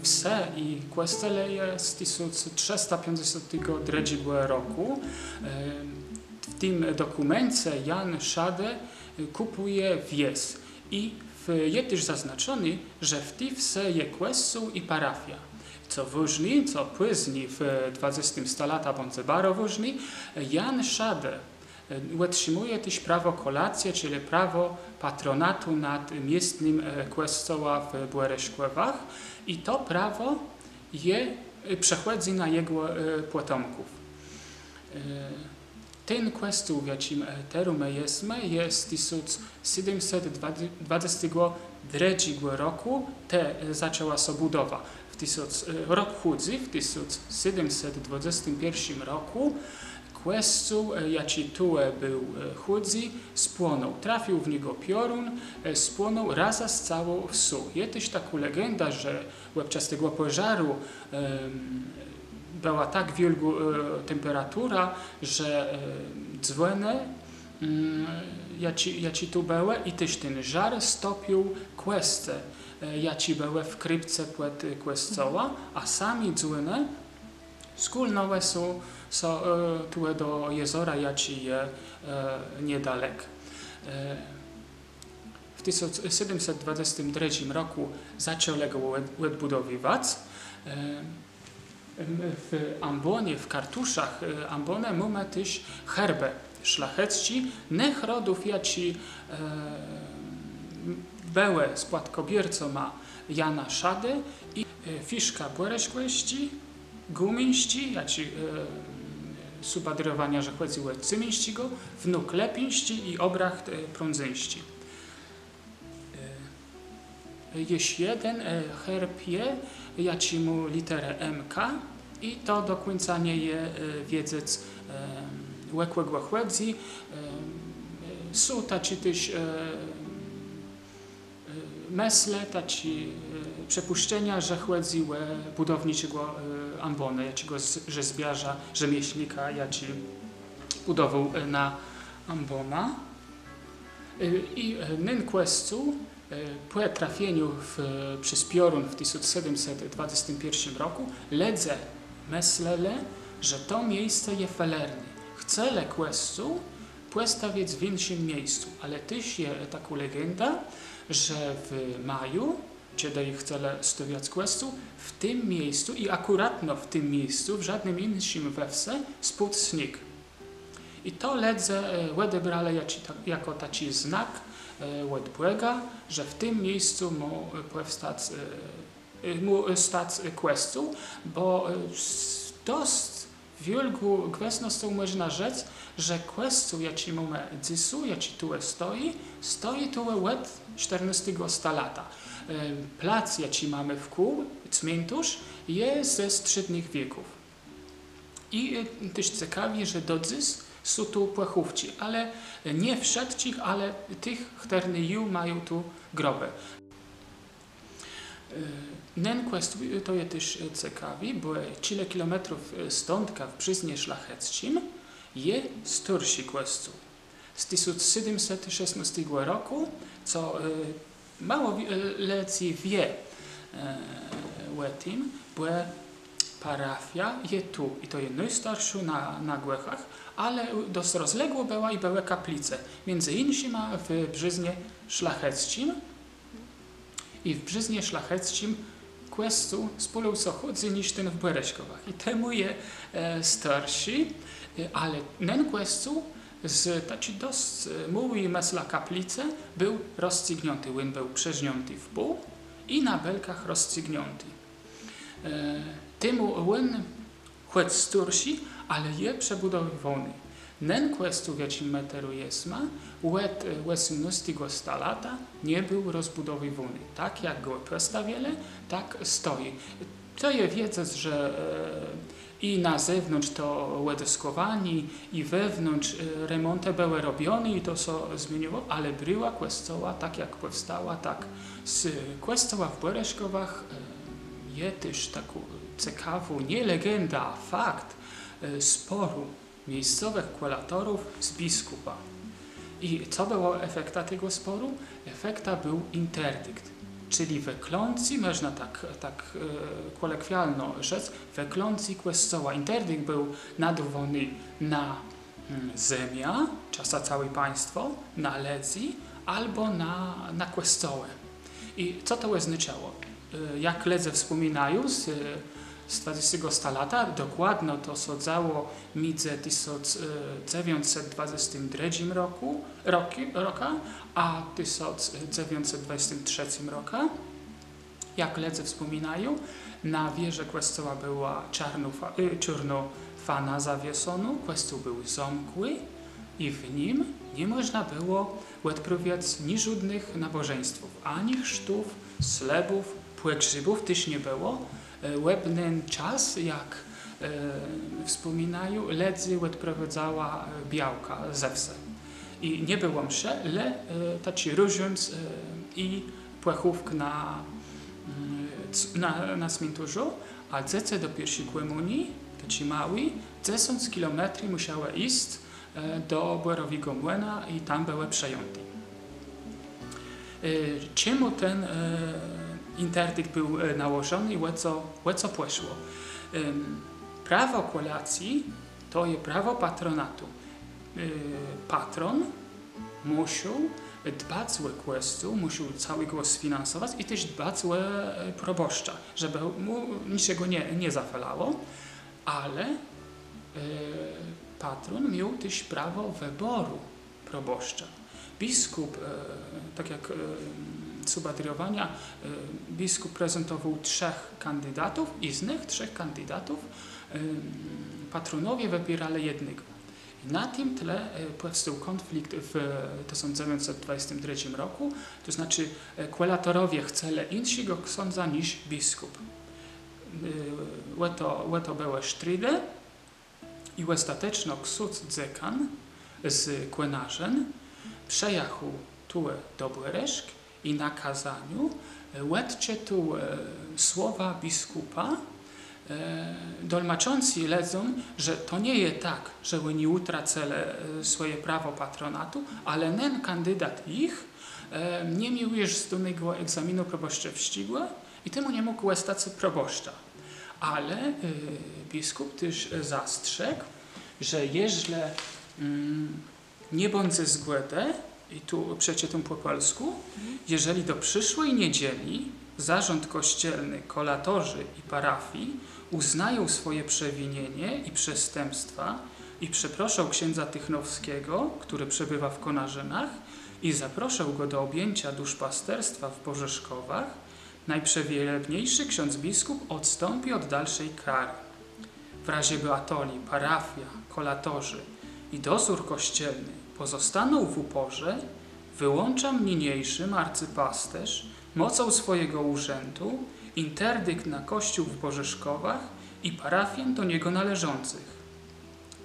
Все i questele jest 1352 roku. W tym dokumencie Jan Szade kupuje wieś i jest też zaznaczony, że w tej wsi jest kościół i parafia. Co ważne, co później w 20 stuleciu bądź bardzo ważne, Jan Szade otrzymuje też prawo kolacji, czyli prawo patronatu nad miestnym kościołem w Błereszkowach i to prawo przechodzi na jego potomków. Ten kościół, w jakim teraz jesteśmy, jest 1723 roku, zaczęła się budowa. Rok chudzy, w 1721 roku, kościół, jaki tu był chudzy, spłonął. Trafił w niego piorun, spłonął raz z całą wsią. Jest też taka legenda, że podczas tego pożaru była tak wielka temperatura, że dzwony, jakie tu były, i też ten żar stopił kościół, jakie były w krypce pod kościoła, a sami dzwony skulnęły są tu do jeziora, jakie jest niedaleko. W 1723 roku zaczęli go odbudowywać. W Ambonie, w Kartuszach Ambone mamy też herbę szlachecki, tych rodów, jakie były spadkobiercą Jana Szady i fiszka Błereszkowści, Gumińści, jakie subadrowania, że chodziło Cymińścigo, wnuk Lepińści i Obracht Prądzyńści. Jest jeden herb, jaci mu literę MK i to do końca nie jest wiedzieć łekłego chłodzi. Są tacy też myśle, tacy przepuszczenia, że chłodziły budowniczego Ambony, jakiego rzeźbiarza, rzemieślnika, jaki budował na Ambona. I ten kościół po trafieniu przez piorun w 1721 roku ludzie myśleli, że to miejsce jest falerne. Chceli kościół postawić w innym miejscu, ale też jest taka legenda, że w maju, kiedy chcieli stawiać kościół, w tym miejscu i akuratno w tym miejscu, w żadnym innym we wsi, spadł śnieg. I to ludzie odebrali jako taki znak od Boga, że w tym miejscu mu stać kościół, bo dość wielką gwesnością można rzec, że kościół, jaki mamy dzisiaj, jaki tu stoi tu od 14 stulecia. Plac, jaki mamy w kół, cmentarz, jest ze średnich wieków. I też ciekawie, że do dziś są tu płachówci, ale nie wszystkich, ale tych, którzy mają tu groby. Ten kościół to jest też ciekawe, bo kilka kilometrów stąd, w Brzyznie Szlacheckim, jest starszy kościół. Z 1716 roku, co mało ludzi wie o tym, bo parafia jest tu i to jest najstarsza na Głechach, ale dość rozległa była i były kaplice. Między innymi w Brzyznie Szlacheckim. I w Brzyznie Szlacheckim kościół spolał co chodzi niż ten w Błereszkowach. I temu jest starszy, ale ten kościół z takiej dość małej mesla kaplicy był rozstrzygnięty. On był przeżnięty w pół i na belkach rozstrzygnięty. Temu on, choć starszy, ale jest przebudowywany. Ten kościół, w jakim my teraz jesteśmy, od 18 stulecia nie był rozbudowywany. Tak jak go postawili, tak stoi. To jest wiedzieć, że i na zewnątrz to ładoskowanie, i wewnątrz remonty były robione i to się zmieniło, ale bryła kościoła, tak jak powstała, tak. Z kościoła w Błereszkowach jest też taką ciekawą, nie legenda, a fakt sporu miejscowych kuratorów z biskupa. I co było efektem tego sporu? Efektem był interdykt. czyli weklący, można tak kolekwialno rzec, weklący questoła. Interdykt był nadawany na ziemię, czasem całe państwo, na lezi, albo na questołę. I co to oznaczało? Jak ledze wspominają z 20 lata, dokładno to sodzało między 1923 roku, a 1923 roku. Jak ledze wspominają, na wieży kościoła była czarnofana zawieszona, kościół był zamkły i w nim nie można było odprawiać ni żadnych nabożeństwów, ani chrztów, slebów, pogrzebów też nie było. Łebny czas, jak wspominają, ledzy odprowadzała białka ze wsem. I nie było mszy, ale taki różąc i płechówk na cmentarzu, a dzieci do pierwszej komunii, taki mały, 10 kilometrów musiały iść do Borowego Młyna i tam były przejęte. Czemu ten interdykt był nałożony i o co poszło? Prawo kolacji to jest prawo patronatu. Patron musiał dbać o kościół, musiał całego sfinansować i też dbać o proboszcza, żeby mu niczego nie zafalało, ale patron miał też prawo wyboru proboszcza. Biskup, tak jak subadriowania, biskup prezentował 3 kandydatów i z tych 3 kandydatów patronowie wybierali jednego. I na tym tle powstał konflikt w 1923 roku, to znaczy kwelatorowie chcieli innego księdza niż biskup. To były sztrydy i ostatecznie ksiądz dzekan z kwenarzem przejechał tu do Błereszk i na kazaniu odczytał słowa biskupa, dolmaczący ledzą, że to nie jest tak, że oni utracili swoje prawo patronatu, ale ten kandydat ich nie miał już zdanego egzaminu proboszczewskiego i temu nie mógł stać proboszcza. Ale biskup też zastrzegł, że jeżeli nie będzie zgody, i tu przeczytam po polsku, jeżeli do przyszłej niedzieli zarząd kościelny, kolatorzy i parafii uznają swoje przewinienie i przestępstwa i przeproszą księdza Tychnowskiego, który przebywa w Konarzynach, i zaproszą go do objęcia duszpasterstwa w Bożeszkowach, najprzewielebniejszy ksiądz biskup odstąpi od dalszej kary. W razie by atoli, parafia, kolatorzy i dozór kościelny pozostaną w uporze, wyłączam niniejszym arcypasterz mocą swojego urzędu interdykt na kościół w Bożeszkowach i parafię do niego należących.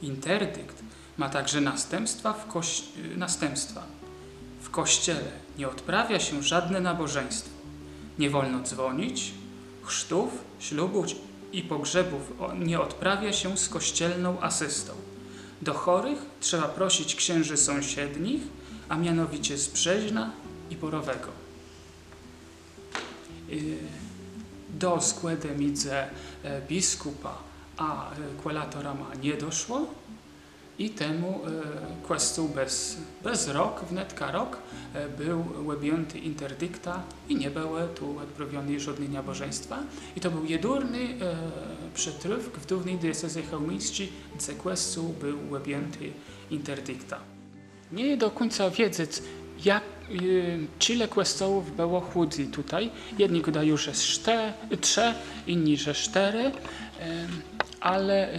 Interdykt ma także następstwa. W kościele nie odprawia się żadne nabożeństwo. Nie wolno dzwonić, chrztów, ślubów i pogrzebów nie odprawia się z kościelną asystą. Do chorych trzeba prosić księży sąsiednich, a mianowicie z Brzeźna i Borowego. Do składu między biskupa a kwelatorama nie doszło i temu kościół bez rok, wnetka rok, był objęty interdykta i nie były tu odprawione żadne nabożeństwa. I to był jedyny przetrywk w dawnej diecezji chełmińskiej, gdzie kościół był objęty interdykta. Nie do końca wiedzieć, ile kościołów było chłodzi tutaj. Jedni gadają, że 3, inni, że 4, ale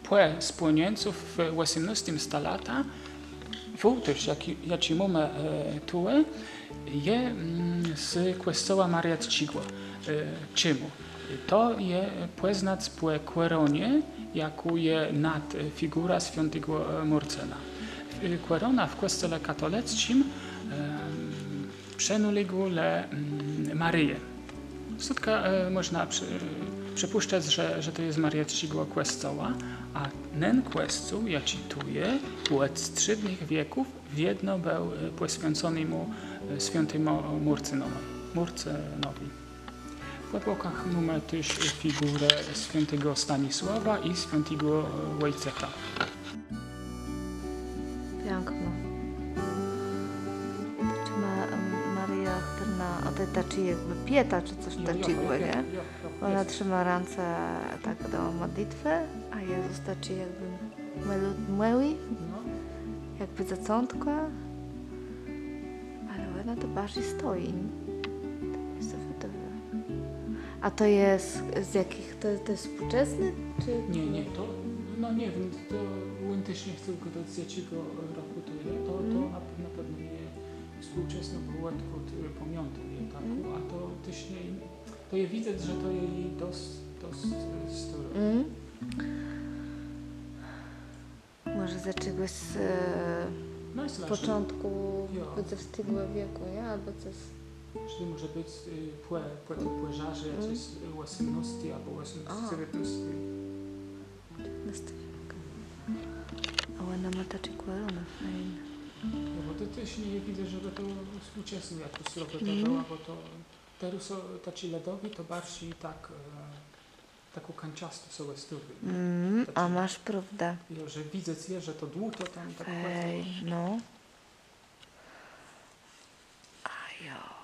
po spłonieńców w 18 stolata wołtyż, jaki mamy tu, je z kościoła Mariackiego. Czemu? To je poznać po kweronie, jaką je nad figura świętego Murcena. Kwerona w kościele katolickim przenuligu le Maryję. Sutka można przypuszczać, że to jest Mariackiego kościoła, a ten kościół, ja cytuję, od strzydnych wieków jedno był poświęcony mu Świętej Murcy Nowej. W podłogach mamy też figurę świętego Stanisława i świętego Wojciecha. Piękno. Czy Maria, która taczy jakby pieta, czy coś taczigłe, nie? Ona trzyma ręce tak do modlitwy, a Jezus taczy jakby młewi, jakby zaczątko. Ale ona to bardziej stoi. Jest to wydobre. A to jest z jakich? To jest współczesny? Czy... Nie, to, no nie wiem, to on też nie chcę gadać z jakiego roku to jest, to na pewno nie współczesne było od pamiątku, nie tak, a to też nie, to je widzę, że to jest dość stare. Może zaczęło z początku XX wieku, nie? Albo coś. Czyli może być płeżarzy, coś 18 albo 19. A ona ma takie kolony fajne. No bo to też nie widzę, żeby to współczesnie jakoś zrobiło, bo to teraz tacy ledowi to bardziej tak taką kanciastą są stówy. A masz prawda. Że widzę, że to długo tam tak no. A ja.